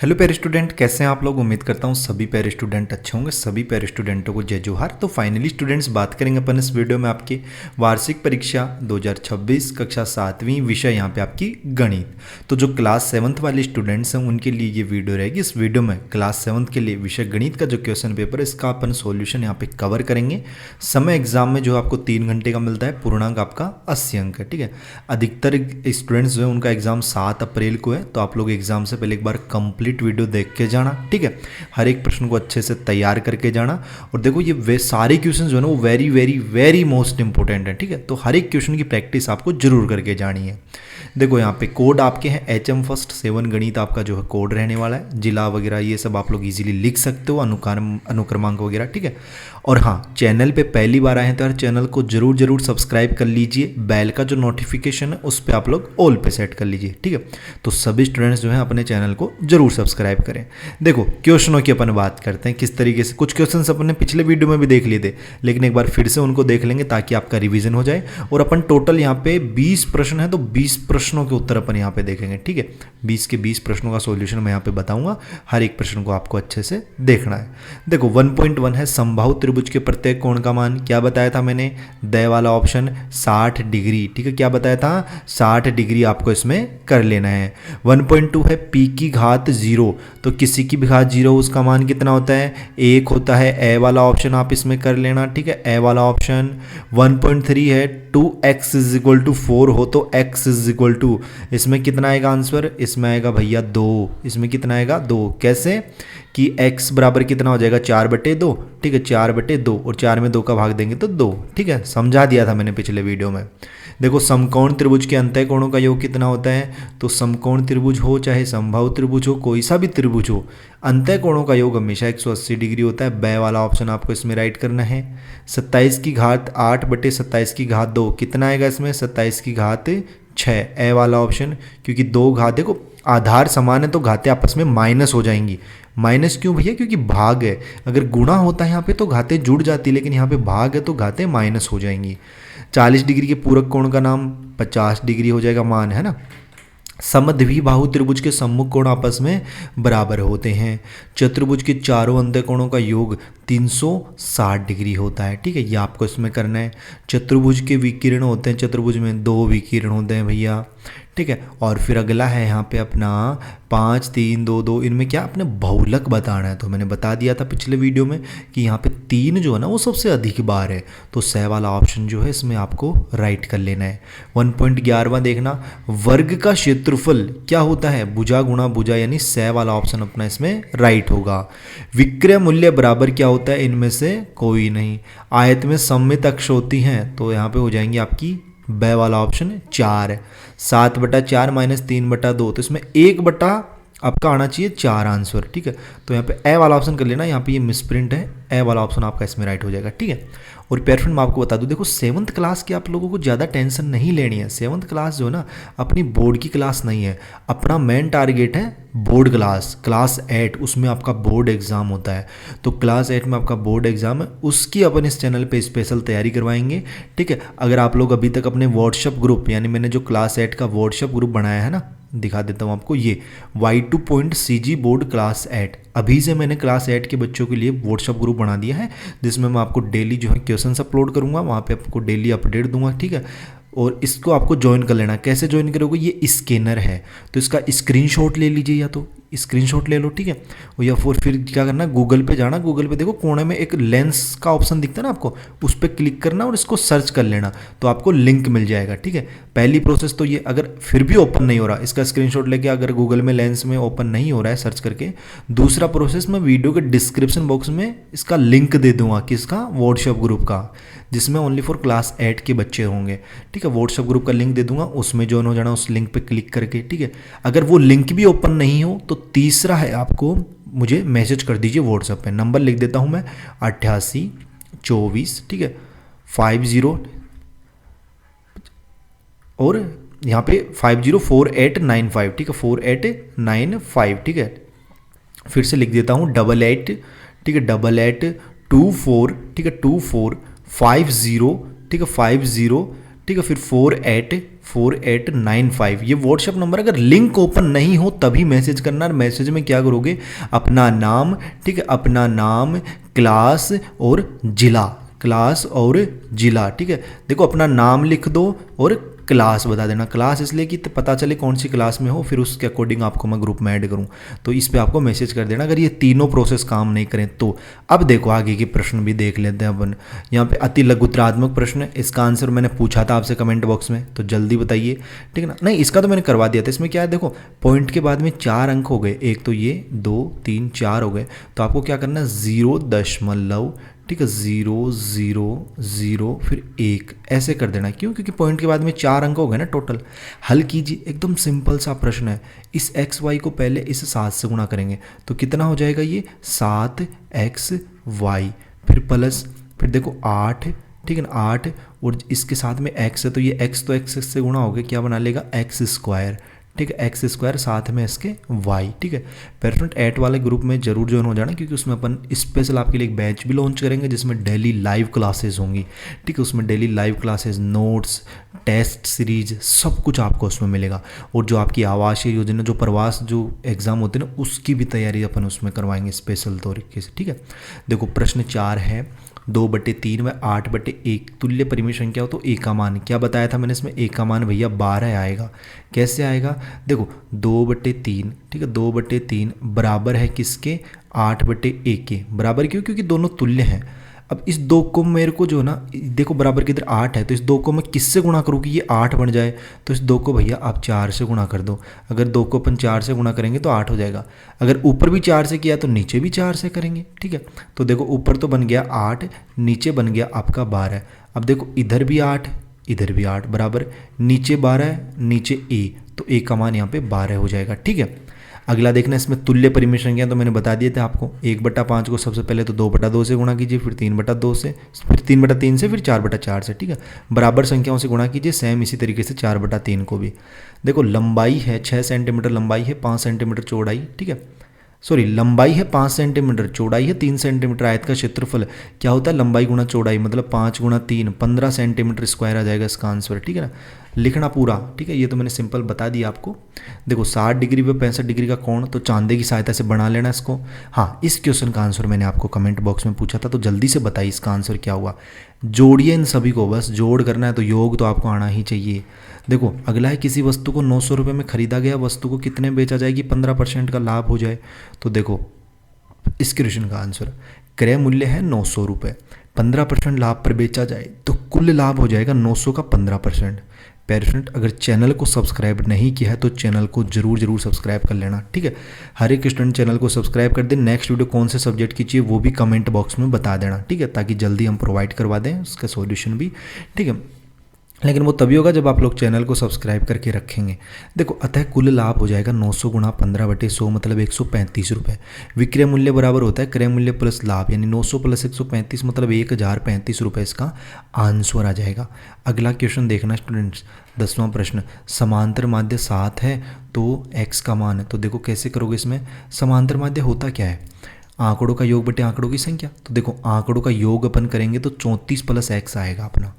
Hello प्यारे student, कैसे हैं आप लोग। उम्मीद करता हूँ सभी प्यारे स्टूडेंट अच्छे होंगे। सभी प्यारे स्टूडेंटों को जय जोहार। तो फाइनली स्टूडेंट्स, बात करेंगे अपन इस वीडियो में आपके वार्षिक परीक्षा 2026 कक्षा 7वीं विषय यहाँ पे आपकी गणित। तो जो क्लास 7th वाले स्टूडेंट्स हैं उनके लिए ये वीडियो रहेगी। इस वीडियो में क्लास 7th के लिए विषय गणित का जो क्वेश्चन पेपर है इसका अपन सोल्यूशन यहाँ पे कवर करेंगे। समय एग्जाम में जो आपको 3 घंटे का मिलता है, पूर्णांक आपका 80 अंक है। ठीक है, अधिकतर स्टूडेंट्स जो है उनका एग्जाम 7 अप्रैल को है, तो आप लोग एग्जाम से पहले एक बार कंप्लीट वीडियो देख के जाना। ठीक है, हर एक प्रश्न को अच्छे से तैयार करके जाना। और देखो ये वे सारे क्वेश्चन जो है ना वो very very very most important है। ठीक है, तो हर एक क्वेश्चन की प्रैक्टिस आपको जरूर करके जानी है। देखो यहाँ पे कोड आपके हैं HM फर्स्ट 7 गणित आपका जो है कोड रहने वाला है। जिला वगैरह ये सब आप लोग इजीली लिख सकते हो, अनुक्रमांक वगैरह। ठीक है, और हाँ, चैनल पे पहली बार आए हैं तो यार चैनल को जरूर जरूर सब्सक्राइब कर लीजिए। बेल का जो नोटिफिकेशन है उस पर आप लोग ऑल पे सेट कर लीजिए। ठीक है, तो सभी स्टूडेंट्स जो हैं अपने चैनल को जरूर सब्सक्राइब करें। देखो क्वेश्चनों की अपन बात करते हैं किस तरीके से। कुछ क्वेश्चन अपने पिछले वीडियो में भी देख लिए थे, लेकिन एक बार फिर से उनको देख लेंगे ताकि आपका रिवीजन हो जाए। और अपन टोटल यहाँ पे 20 प्रश्न है, तो 20 प्रश्नों के उत्तर अपन यहाँ पे देखेंगे। ठीक है, 20 के 20 प्रश्नों का सॉल्यूशन मैं यहाँ पे बताऊंगा। हर एक प्रश्न को आपको अच्छे से देखना है। देखो 1.1 है समबाहु त्रिभुज के प्रत्येक कोण का मान। क्या बताया था मैंने? द वाला ऑप्शन 60 डिग्री। ठीक है, क्या बताया था? 60 डिग्री आपको इसमें कर लेना है। 1.2 है पी की घात 0, तो किसी की भी घात 0 उसका मान कितना होता है? 1 होता है। ए वाला ऑप्शन आप इसमें कर लेना। ठीक है, ए वाला ऑप्शन। 1.3 है 2x = 4 हो तो x = इसमें कितना आएगा आंसर? इसमें आएगा भैया 2। इसमें कितना आएगा? 2। कैसे कि x बराबर कितना हो जाएगा? 4/2। ठीक है, 4/2 और 4 में 2 का भाग देंगे तो 2। ठीक है, समझा दिया था मैंने पिछले वीडियो में। देखो समकोण त्रिभुज के अंतः कोणों का योग कितना होता है? तो समकोण त्रिभुज हो चाहे समबाहु त्रिभुज हो, कोई सा भी त्रिभुज हो, अंतः कोणों का योग हमेशा 180 डिग्री होता है। ब वाला ऑप्शन आपको इसमें राइट करना है। 27 की घात 8/27 की घात 2 कितना आएगा इसमें? 27 की घात 6। ए वाला ऑप्शन, क्योंकि दो घात, देखो आधार समान है तो घातें आपस में माइनस हो जाएंगी। माइनस क्यों भैया? क्योंकि भाग है। अगर गुणा होता है यहाँ पे तो घातें जुड़ जाती, लेकिन यहाँ पे भाग है तो घातें माइनस हो जाएंगी। 40 डिग्री के पूरक कोण का नाम 50 डिग्री हो जाएगा मान, है ना। समद्विबाहु त्रिभुज के सम्मुख कोण आपस में बराबर होते हैं। चतुर्भुज के चारों अंतः कोणों का योग 360 डिग्री होता है। ठीक है, ये आपको इसमें करना है। चतुर्भुज के विकीर्ण होते हैं, चतुर्भुज में 2 विकीर्ण होते हैं भैया। ठीक है, और फिर अगला है यहाँ पे अपना 5 3 2 2, इनमें क्या अपने बहुलक बताना है। तो मैंने बता दिया था पिछले वीडियो में कि यहाँ पे 3 जो है ना वो सबसे अधिक बार है, तो स वाला ऑप्शन जो है इसमें आपको राइट कर लेना है। 1.11वां देखना, वर्ग का क्षेत्रफल क्या होता है? भुजा गुणा भुजा, यानी स वाला ऑप्शन अपना इसमें राइट होगा। विक्रय मूल्य बराबर क्या होता है? इनमें से कोई नहीं। आयत में सममित अक्ष होती हैं, तो यहाँ पे हो जाएंगी आपकी ब वाला ऑप्शन 4। 7/4 - 3/2, तो इसमें 1 आपका आना चाहिए 4 आंसर। ठीक है, तो यहाँ पे ए वाला ऑप्शन कर लेना। यहाँ पे ये मिसप्रिंट है, ए वाला ऑप्शन आपका इसमें राइट हो जाएगा। ठीक है, और प्यारे फ्रेंड मैं आपको बता दूं, देखो 7th क्लास की आप लोगों को ज़्यादा टेंशन नहीं लेनी है। 7th क्लास जो है ना अपनी बोर्ड की क्लास नहीं है। अपना मेन टारगेट है बोर्ड क्लास 8, उसमें आपका बोर्ड एग्जाम होता है। तो क्लास 8 में आपका बोर्ड एग्जाम है, उसकी अपन इस चैनल पे स्पेशल तैयारी करवाएंगे। ठीक है, अगर आप लोग अभी तक अपने व्हाट्सएप ग्रुप, यानी मैंने जो क्लास 8 का व्हाट्सएप ग्रुप बनाया है ना, दिखा देता हूँ आपको, ये y2.cg बोर्ड क्लास 8, अभी से मैंने क्लास 8 के बच्चों के लिए व्हाट्सएप ग्रुप बना दिया है, जिसमें मैं आपको डेली जो है क्वेश्चंस अपलोड करूँगा, वहाँ पे आपको डेली अपडेट दूंगा। ठीक है, और इसको आपको ज्वाइन कर लेना। कैसे ज्वाइन करोगे? ये स्कैनर है, तो इसका स्क्रीनशॉट ले लीजिए, या तो स्क्रीनशॉट ले लो। ठीक है, और या फिर क्या करना, गूगल पे जाना। गूगल पे देखो कोने में एक लेंस का ऑप्शन दिखता है ना आपको, उस पर क्लिक करना और इसको सर्च कर लेना, तो आपको लिंक मिल जाएगा। ठीक है, पहली प्रोसेस तो ये, अगर फिर भी ओपन नहीं हो रहा, इसका स्क्रीनशॉट लेके अगर गूगल में लेंस में ओपन नहीं हो रहा है सर्च करके, दूसरा प्रोसेस मैं वीडियो के डिस्क्रिप्शन बॉक्स में इसका लिंक दे दूंगा, किसका? व्हाट्सएप ग्रुप का, जिसमें ओनली फॉर क्लास 8 के बच्चे होंगे। ठीक है, व्हाट्सएप ग्रुप का लिंक दे दूंगा, उसमें ज्वाइन हो जाना उस लिंक पे क्लिक करके। ठीक है, अगर वो लिंक भी ओपन नहीं हो तो तीसरा है, आपको मुझे मैसेज कर दीजिए व्हाट्सएप पे। नंबर लिख देता हूँ मैं 8824, ठीक है 50, और यहाँ पे 504895। ठीक है, 4895। ठीक है, फिर से लिख देता हूँ 88, ठीक है 8824, ठीक है 2450, ठीक है 50 ठीक है, फिर 484895 ये व्हाट्सएप नंबर। अगर लिंक ओपन नहीं हो तभी मैसेज करना। और मैसेज में क्या करोगे, अपना नाम, ठीक है, अपना नाम, क्लास और जिला, क्लास और जिला, ठीक है। देखो अपना नाम लिख दो और क्लास बता देना। क्लास इसलिए कि पता चले कौन सी क्लास में हो, फिर उसके अकॉर्डिंग आपको मैं ग्रुप में ऐड करूं। तो इस पे आपको मैसेज कर देना अगर ये तीनों प्रोसेस काम नहीं करें तो। अब देखो आगे के प्रश्न भी देख लेते हैं अपन। यहाँ पे अति लघुत्रात्मक प्रश्न है, इसका आंसर मैंने पूछा था आपसे कमेंट बॉक्स में, तो जल्दी बताइए, ठीक है ना। नहीं, इसका तो मैंने करवा दिया था। इसमें क्या है, देखो पॉइंट के बाद में 4 अंक हो गए, एक तो ये 2 3 4 हो गए, तो आपको क्या करना है 0.0, ठीक है, 0 फिर 1 ऐसे कर देना। क्यों, क्योंकि पॉइंट के बाद में 4 अंक हो गए ना टोटल। हल कीजिए, एकदम सिंपल सा प्रश्न है। इस एक्स वाई को पहले इस 7 से गुणा करेंगे तो कितना हो जाएगा, ये 7xy, फिर प्लस, फिर देखो 8, ठीक है ना, 8 और इसके साथ में x है तो ये x तो x से गुणा हो गया, क्या बना लेगा x², ठीक है, x² साथ में इसके y, ठीक है। पेरेंट ऐट वाले ग्रुप में जरूर ज्वाइन हो जाना, क्योंकि उसमें अपन स्पेशल आपके लिए एक बैच भी लॉन्च करेंगे जिसमें डेली लाइव क्लासेस होंगी, ठीक है। उसमें daily live classes, notes, test series सब कुछ आपको उसमें मिलेगा। और जो आपकी आवासीय योजना, जो प्रवास जो एग्जाम होते हैं ना, उसकी भी तैयारी अपन उसमें करवाएंगे स्पेशल तरीके से, ठीक है। देखो प्रश्न 4 है, 2/3 व 8/1 तुल्य परिमेय संख्या हो तो ए का मान, क्या बताया था मैंने इसमें, ए का मान भैया 12 आएगा। कैसे आएगा, देखो 2/3, ठीक है, 2/3 बराबर है किसके, 8/1 के बराबर। क्यों, क्योंकि दोनों तुल्य हैं। अब इस 2 को मेरे को जो ना, देखो बराबर की इधर 8 है, तो इस 2 को मैं किससे गुणा करूँ कि ये 8 बन जाए, तो इस 2 को भैया आप 4 से गुणा कर दो। अगर 2 को अपन 4 से गुणा करेंगे तो 8 हो जाएगा। अगर ऊपर भी 4 से किया तो नीचे भी 4 से करेंगे, ठीक है। तो देखो ऊपर तो बन गया 8, नीचे बन गया आपका 12। अब देखो इधर भी 8, इधर भी 8 बराबर, नीचे 12 नीचे ए, तो ए का मान यहाँ पे 12 हो जाएगा, ठीक है। अगला देखना, इसमें तुल्य परिमेय संख्या तो मैंने बता दिए थे आपको। 1/5 को सबसे पहले तो 2/2 से गुणा कीजिए, फिर 3/2 से, फिर 3/3 से, फिर 4/4 से, ठीक है। बराबर संख्याओं से गुणा कीजिए, सेम इसी तरीके से 4/3 को भी। देखो लंबाई है 6 सेंटीमीटर, लंबाई है 5 सेंटीमीटर चौड़ाई, ठीक है, सॉरी लंबाई है 5 सेंटीमीटर, चौड़ाई है 3 सेंटीमीटर। आयत का क्षेत्रफल क्या होता है, लंबाई गुणा चौड़ाई, मतलब 5 × 3 15 सेंटीमीटर स्क्वायर आ जाएगा इसका आंसर, ठीक है ना। लिखना पूरा, ठीक है, ये तो मैंने सिंपल बता दिया आपको। देखो 60 डिग्री व 65 डिग्री का कोण तो चांदे की सहायता से बना लेना इसको। हाँ, इस क्वेश्चन का आंसर मैंने आपको कमेंट बॉक्स में पूछा था, तो जल्दी से बताइए इसका आंसर क्या हुआ। जोड़िए इन सभी को, बस जोड़ करना है, तो योग तो आपको आना ही चाहिए। देखो अगला है, किसी वस्तु को 900 रुपये में खरीदा गया वस्तु को कितने बेचा जाएगी 15% का लाभ हो जाए। तो देखो इस क्वेश्चन का आंसर, क्रय मूल्य है 900 रुपये, 15% लाभ पर बेचा जाए तो कुल लाभ हो जाएगा 900 का 15%। पेरेंट अगर चैनल को सब्सक्राइब नहीं किया है तो चैनल को जरूर सब्सक्राइब कर लेना, ठीक है। हर एक स्टूडेंट चैनल को सब्सक्राइब कर दे। नेक्स्ट वीडियो कौन से सब्जेक्ट की चाहिए वो भी कमेंट बॉक्स में बता देना, ठीक है, ताकि जल्दी हम प्रोवाइड करवा दें उसका सॉल्यूशन भी, ठीक है। लेकिन वो तभी होगा जब आप लोग चैनल को सब्सक्राइब करके रखेंगे। देखो अतः कुल लाभ हो जाएगा 900 × 15/100 मतलब 135 रुपये। विक्रय मूल्य बराबर होता है क्रय मूल्य प्लस लाभ, यानी 900 + 135 मतलब 1035 रुपये इसका आंसर आ जाएगा। अगला क्वेश्चन देखना स्टूडेंट्स, 10वां प्रश्न, समांतर माध्य 7 है तो x का मान है। तो देखो कैसे करोगे, इसमें समांतर माध्य होता क्या है, आंकड़ों का योग बटे आंकड़ों की संख्या। तो देखो आंकड़ों का योग अपन करेंगे तो 34 + x आएगा अपना।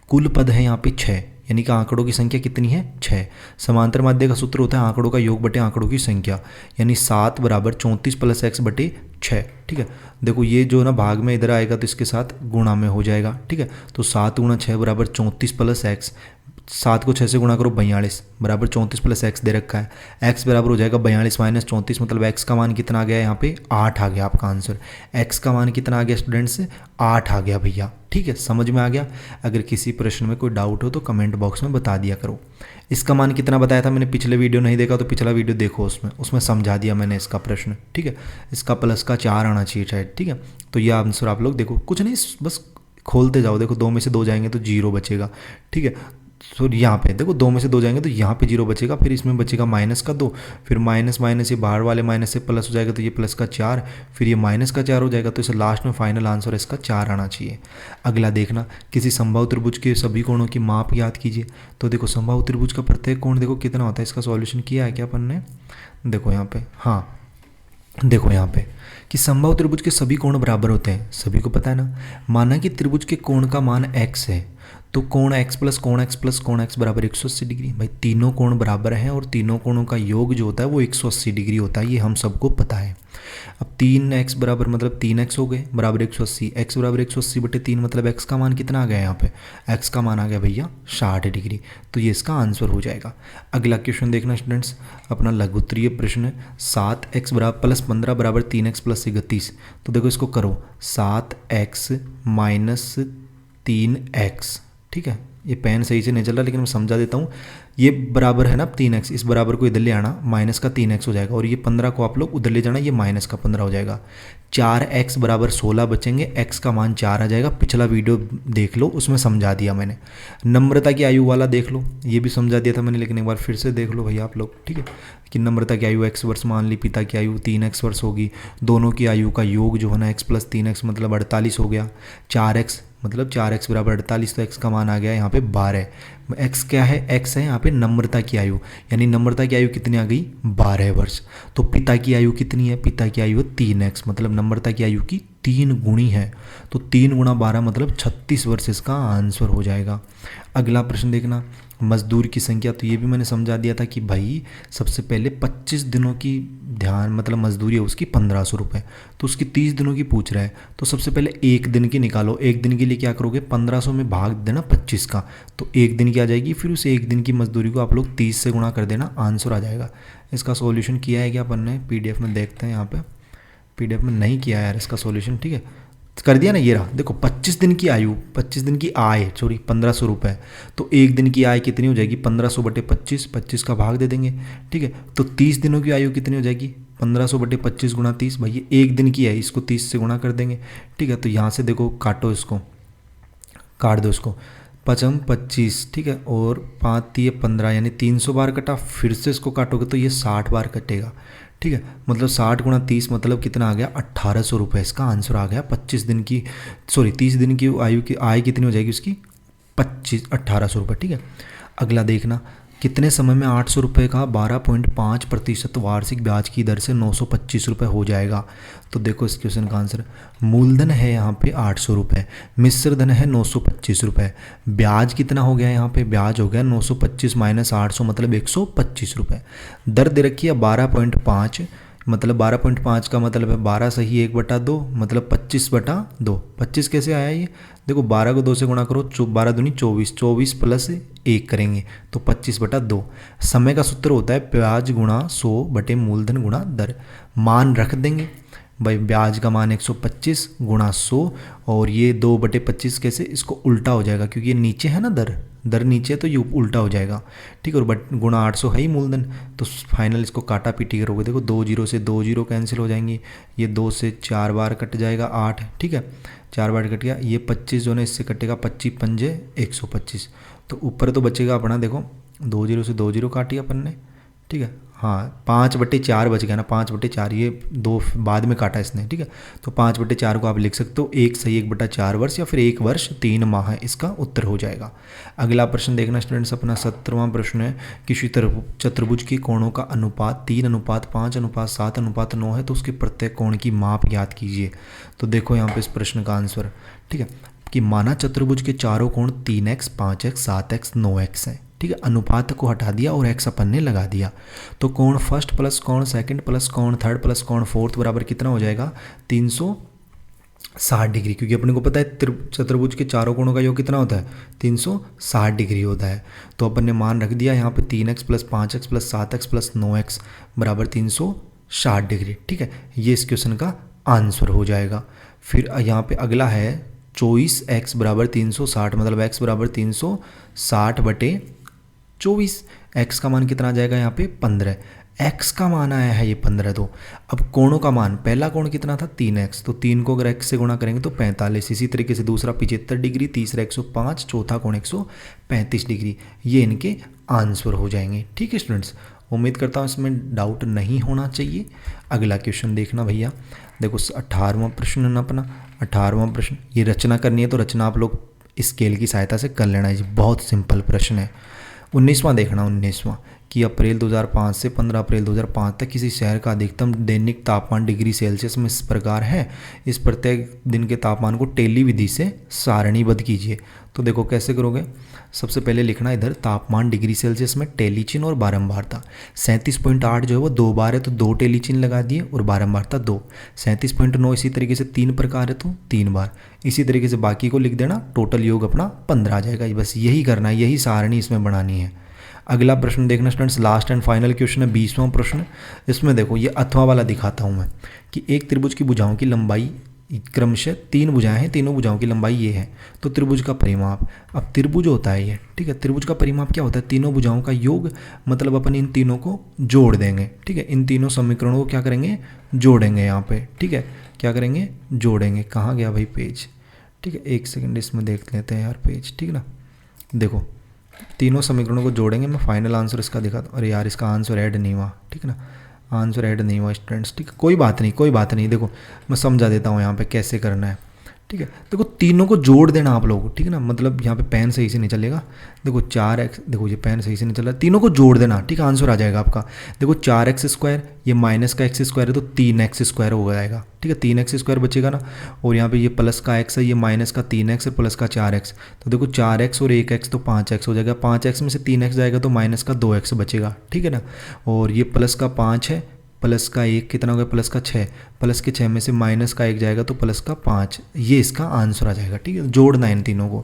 कुल पद है यहाँ पे 6, यानी कि आंकड़ों की संख्या कितनी है 6। समांतर माध्य का सूत्र होता है आंकड़ों का योग बटे आंकड़ों की संख्या, यानी 7 = 34 + x बटे 6, ठीक है। देखो ये जो ना भाग में इधर आएगा तो इसके साथ गुणा में हो जाएगा, ठीक है। तो 7 × 6 = 34 + x, 7 को 6 से गुणा करो 42 बराबर 34 + x दे रखा है। x बराबर हो जाएगा 42 - 34 मतलब x का मान कितना आ गया यहाँ पे 8 आ गया आपका आंसर। x का मान कितना आ गया स्टूडेंट्स 8 आ गया भैया, ठीक है, समझ में आ गया। अगर किसी प्रश्न में कोई डाउट हो तो कमेंट बॉक्स में बता दिया करो। इसका मान कितना बताया था मैंने, पिछले वीडियो नहीं देखा तो पिछला वीडियो देखो, उसमें समझा दिया मैंने इसका प्रश्न, ठीक है। इसका प्लस का 4 आना चाहिए शायद, ठीक है। तो ये आंसर आप लोग देखो, कुछ नहीं बस खोलते जाओ। देखो 2 में से 2 जाएंगे तो 0 बचेगा, ठीक है। सो यहाँ पे देखो 2 में से 2 जाएंगे तो यहाँ पे 0 बचेगा, फिर इसमें बचेगा माइनस का 2, फिर माइनस ये बाहर वाले माइनस से प्लस हो जाएगा तो ये प्लस का 4, फिर ये माइनस का 4 हो जाएगा। तो इसे लास्ट में फाइनल आंसर इसका 4 आना चाहिए। अगला देखना, किसी संभव त्रिभुज के सभी कोणों की माप ज्ञात कीजिए। तो देखो संभव त्रिभुज का प्रत्येक कोण देखो कितना होता है, इसका सॉल्यूशन किया है क्या अपन ने, देखो यहाँ पे, हाँ देखो यहाँ पे कि संभव त्रिभुज के सभी कोण बराबर होते हैं, सभी को पता है ना। माना कि त्रिभुज के कोण का मान x है तो कोण x प्लस कोण x प्लस कोण x बराबर 180 डिग्री। भाई तीनों कोण बराबर हैं और तीनों कोणों का योग जो होता है वो 180 डिग्री होता है, ये हम सबको पता है। अब 3x बराबर मतलब 3x हो गए बराबर 180, x बराबर 180 बटे 3 मतलब x का मान कितना आ गया यहाँ पे, x का मान आ गया भैया 60 डिग्री। तो ये इसका आंसर हो जाएगा। अगला क्वेश्चन देखना स्टूडेंट्स, अपना लघुत्तरीय प्रश्न है। 7x बराबर प्लस 15 बराबर 3x प्लस 31। तो देखो इसको करो, 7x माइनस 3x, ठीक है। ये पेन सही से नहीं चल रहा लेकिन मैं समझा देता हूँ। ये बराबर है ना 3x, इस बराबर को इधर ले आना, माइनस का 3x हो जाएगा और ये 15 को आप लोग उधर ले जाना, ये माइनस का 15 हो जाएगा। 4x बराबर 16 बचेंगे, x का मान 4 आ जाएगा। पिछला वीडियो देख लो, उसमें समझा दिया मैंने। नम्रता की आयु वाला देख लो, ये भी समझा दिया था मैंने, लेकिन एक बार फिर से देख लो भैया आप लोग, ठीक है। कि नम्रता की आयु x वर्ष मान ली, पिता की आयु 3x वर्ष होगी। दोनों की आयु का योग जो है ना x प्लस 3x मतलब 48 हो गया। 4x मतलब 4x बराबर 48, तो x का मान आ गया यहाँ पे 12। x क्या है, x है यहाँ पे नम्रता की आयु, यानी नम्रता की आयु कितनी आ गई 12 वर्ष। तो पिता की आयु कितनी है, पिता की आयु 3x मतलब नम्रता की आयु की 3 गुणी है। तो 3 गुणा 12 मतलब 36 वर्ष इसका आंसर हो जाएगा। अगला प्रश्न देखना, मजदूर की संख्या। तो ये भी मैंने समझा दिया था कि भाई सबसे पहले 25 दिनों की ध्यान मतलब मजदूरी है उसकी 1500 रुपये, तो उसकी 30 दिनों की पूछ रहा है। तो सबसे पहले एक दिन की निकालो, एक दिन के लिए क्या करोगे, 1500 में भाग देना 25 का, तो एक दिन की आ जाएगी। फिर उस एक दिन की मजदूरी को आप लोग 30 से गुणा कर देना, आंसर आ जाएगा। इसका सॉल्यूशन किया है क्या अपन ने, पीडीएफ में देखते हैं। यहाँ पे पीडीएफ में नहीं किया है यार इसका सॉल्यूशन, ठीक है। कर दिया ना, ये रहा देखो 25 दिन की आयु, 25 दिन की आय, सॉरी 1500 रुपये। तो एक दिन की आय कितनी हो जाएगी, 1500 बटे 25, 25 का भाग दे देंगे, ठीक है। तो 30 दिनों की आयु कितनी हो जाएगी, 1500 बटे 25 गुणा 30। भाई ये एक दिन की है, इसको 30 से गुणा कर देंगे, ठीक है। तो यहाँ से देखो काटो, इसको काट दो, इसको 5 25, ठीक है, और 5 3 15 यानी 300 बार कटा। फिर से इसको काटोगे तो ये 60 बार कटेगा, ठीक है। मतलब 60 गुणा 30 मतलब कितना आ गया 1800 रुपये, इसका आंसर आ गया। 25 दिन की सॉरी 30 दिन की आयु की आय कितनी हो जाएगी उसकी 1800 रुपये, ठीक है। अगला देखना, कितने समय में 800 रुपये का 12.5% वार्षिक ब्याज की दर से 925 रुपये हो जाएगा। तो देखो इस क्वेश्चन का आंसर, मूलधन है यहाँ पे 800 रुपये, मिश्र धन है 925 रुपये, ब्याज कितना हो गया यहाँ पे, ब्याज हो गया 925 माइनस 800 मतलब 125 रुपये। दर दे रखी है 12.5, मतलब 12.5 का मतलब है 12 सही 1/2 मतलब 25/2। 25 कैसे आया ये, देखो 12 को 2 से गुणा करो, 12 दूनी 24, 24 प्लस 1 करेंगे तो 25/2। समय का सूत्र होता है ब्याज गुणा 100 बटे मूलधन गुणा दर। मान रख देंगे भाई, ब्याज का मान 125 गुणा 100 और ये 2/25 कैसे, इसको उल्टा हो जाएगा क्योंकि ये नीचे है ना, दर नीचे है तो ये उल्टा हो जाएगा, ठीक है। और गुणा 800 है ही मूलधन, तो फाइनल इसको काटा पीटी करोगे, देखो 2 0 से 2 0 कैंसिल हो जाएंगी, ये 2 से 4 बार कट जाएगा 8, ठीक है, 4 बार कट गया। ये 25 जो है इससे कटेगा, 25 पंजे 125। तो ऊपर तो बचेगा अपना, देखो 2 0 से 2 0 काटी अपन ने, ठीक है। हाँ 5/4 बच गया ना, 5/4, ये 2 बाद में काटा इसने, ठीक है। तो 5/4 को आप लिख सकते हो 1 सही 1/4 वर्ष या फिर 1 वर्ष 3 माह है, इसका उत्तर हो जाएगा। अगला प्रश्न देखना स्टूडेंट्स, अपना 17वां प्रश्न है। किसी चतुर्भुज के कोणों का अनुपात 3:5:7:9 है, तो उसके प्रत्येक कोण की माप ज्ञात कीजिए। तो देखो यहाँ पे इस प्रश्न का आंसर, ठीक है, कि माना चतुर्भुज के चारों कोण 3x 5x 7x 9x है, ठीक है। अनुपात को हटा दिया और x अपन ने लगा दिया, तो कोण फर्स्ट प्लस कोण सेकंड प्लस कोण थर्ड प्लस कोण फोर्थ बराबर कितना हो जाएगा 360 डिग्री, क्योंकि अपने को पता है चतुर्भुज के चारों कोणों का योग कितना होता है 360 डिग्री होता है। तो अपन ने मान रख दिया यहाँ पे 3x plus 5x plus 7x plus 9x बराबर 360 डिग्री, ठीक है। ये इस क्वेश्चन का आंसर हो जाएगा। फिर यहाँ पे अगला है 24x बराबर 360 मतलब x बराबर 360 बटे 24, x का मान कितना आ जाएगा यहाँ पे 15, x का मान आया है ये 15। तो अब कोणों का मान, पहला कोण कितना था 3x, तो 3 को अगर x से गुणा करेंगे तो 45, इसी तरीके से दूसरा 75 डिग्री, तीसरा 105, चौथा कोण 135 डिग्री। ये इनके आंसर हो जाएंगे, ठीक है स्टूडेंट्स। उम्मीद करता हूँ इसमें डाउट नहीं होना चाहिए। अगला क्वेश्चन देखना भैया, देखो 18वां प्रश्न ना अपना, 18वां प्रश्न, ये रचना करनी है तो रचना आप लोग स्केल की सहायता से कर लेना है, बहुत सिंपल प्रश्न है। 19वां देखना, 19वां कि अप्रैल 2005 से 15 अप्रैल 2005 तक किसी शहर का अधिकतम दैनिक तापमान डिग्री सेल्सियस में इस प्रकार है। इस प्रत्येक दिन के तापमान को टेली विधि से सारणीबद्ध कीजिए। तो देखो कैसे करोगे, सबसे पहले लिखना इधर तापमान डिग्री सेल्सियस में टेलीचिन और बारंबारता। 37.8 जो है वो 2 बार है तो 2 टेलीचिन लगा दिए और बारंबारता 2। 37.9 इसी तरीके से 3 प्रकार है तो 3 बार। इसी तरीके से बाकी को लिख देना, टोटल योग अपना 15 आ जाएगा। बस यही करना है, यही सारणी इसमें बनानी है। अगला प्रश्न देखना students, last and final question है 20वां प्रश्न। इसमें देखो ये अथवा वाला दिखाता हूँ मैं कि एक त्रिभुज की भुजाओं की लंबाई क्रमशः 3 भुजाएं हैं, तीनों भुजाओं की लंबाई ये है। तो त्रिभुज का परिमाप, अब त्रिभुज होता है ये, ठीक है। त्रिभुज का परिमाप क्या होता है, तीनों भुजाओं का योग, मतलब अपन इन तीनों को जोड़ देंगे, ठीक है। इन तीनों समीकरणों को क्या करेंगे, जोड़ेंगे यहाँ पे, ठीक है। क्या करेंगे, जोड़ेंगे। कहाँ गया भाई पेज, ठीक है, एक सेकंड इसमें देख लेते हैं यार पेज, ठीक है ना। देखो तीनों समीकरणों को जोड़ेंगे, मैं फाइनल आंसर इसका दिखाता हूँ। अरे यार इसका आंसर ऐड नहीं हुआ, ठीक है ना, आंसर ऐड नहीं हुआ स्टूडेंट्स, ठीक है। कोई बात नहीं, कोई बात नहीं, देखो मैं समझा देता हूँ यहाँ पे कैसे करना है, ठीक है। देखो तीनों को जोड़ देना आप लोग, ठीक है ना, मतलब यहाँ पे पेन सही से नहीं चलेगा। देखो 4x, देखो ये पेन सही से नहीं चल रहा, तीनों को जोड़ देना, ठीक है, आंसर आ जाएगा आपका। देखो 4x², ये माइनस का x² है तो 3x² हो जाएगा, ठीक है, 3x² बचेगा ना। और यहाँ पे ये प्लस का x है, ये माइनस का 3x है, प्लस का 4x। तो देखो 4x और 1x तो 5x हो जाएगा, 5x में से 3x जाएगा तो माइनस का 2x बचेगा, ठीक है ना। और ये प्लस का 5 है, प्लस का 1 कितना हो गया, प्लस का 6, प्लस के 6 में से माइनस का 1 जाएगा तो प्लस का 5, ये इसका आंसर आ जाएगा, ठीक है। जोड़ना है इन तीनों को।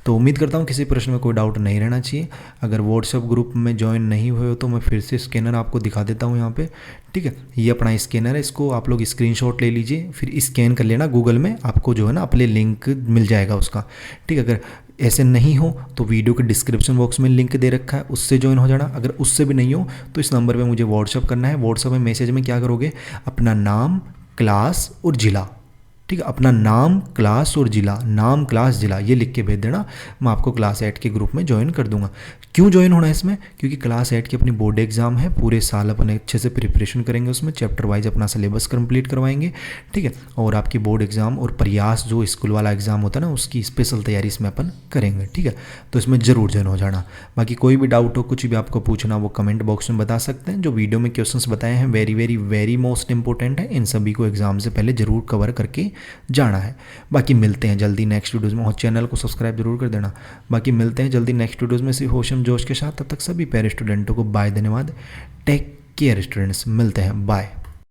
तो उम्मीद करता हूँ किसी प्रश्न में कोई डाउट नहीं रहना चाहिए। अगर व्हाट्सएप ग्रुप में ज्वाइन नहीं हुए हो तो मैं फिर से स्कैनर आपको दिखा देता हूँ यहाँ पे, ठीक है। ये अपना स्कैनर है, इसको आप लोग स्क्रीनशॉट ले लीजिए, फिर स्कैन कर लेना, गूगल में आपको जो है ना अपने लिंक मिल जाएगा उसका, ठीक है। अगर ऐसे नहीं हो तो वीडियो के डिस्क्रिप्शन बॉक्स में लिंक दे रखा है, उससे ज्वाइन हो जाना। अगर उससे भी नहीं हो तो इस नंबर पे मुझे व्हाट्सअप करना है। व्हाट्सअप में मैसेज में क्या करोगे, अपना नाम, क्लास और ज़िला, ठीक है, अपना नाम, क्लास और ज़िला, नाम, क्लास, ज़िला ये लिख के भेज देना। मैं आपको क्लास 8 के ग्रुप में ज्वाइन कर दूंगा। क्यों ज्वाइन होना है इसमें, क्योंकि क्लास 8 की अपनी बोर्ड एग्जाम है, पूरे साल अपन अच्छे से प्रिपरेशन करेंगे, उसमें चैप्टर वाइज अपना सिलेबस कंप्लीट करवाएंगे, ठीक है। और आपकी बोर्ड एग्जाम और प्रयास जो स्कूल वाला एग्जाम होता है ना, उसकी स्पेशल तैयारी इसमें अपन करेंगे, ठीक है। तो इसमें ज़रूर ज्वाइन हो जाना। बाकी कोई भी डाउट हो, कुछ भी आपको पूछना, वो कमेंट बॉक्स में बता सकते हैं। जो वीडियो में क्वेश्चंस बताए हैं very very very most important है, इन सभी को एग्जाम से पहले जरूर कवर करके जाना है। बाकी मिलते हैं जल्दी नेक्स्ट वीडियोज़ में, और चैनल को सब्सक्राइब जरूर कर देना। बाकी मिलते हैं जल्दी नेक्स्ट वीडियोज़ में सिर्फ होशम जोश के साथ। तब तक सभी प्यारे स्टूडेंटों को बाय, धन्यवाद, टेक केयर स्टूडेंट्स, मिलते हैं, बाय।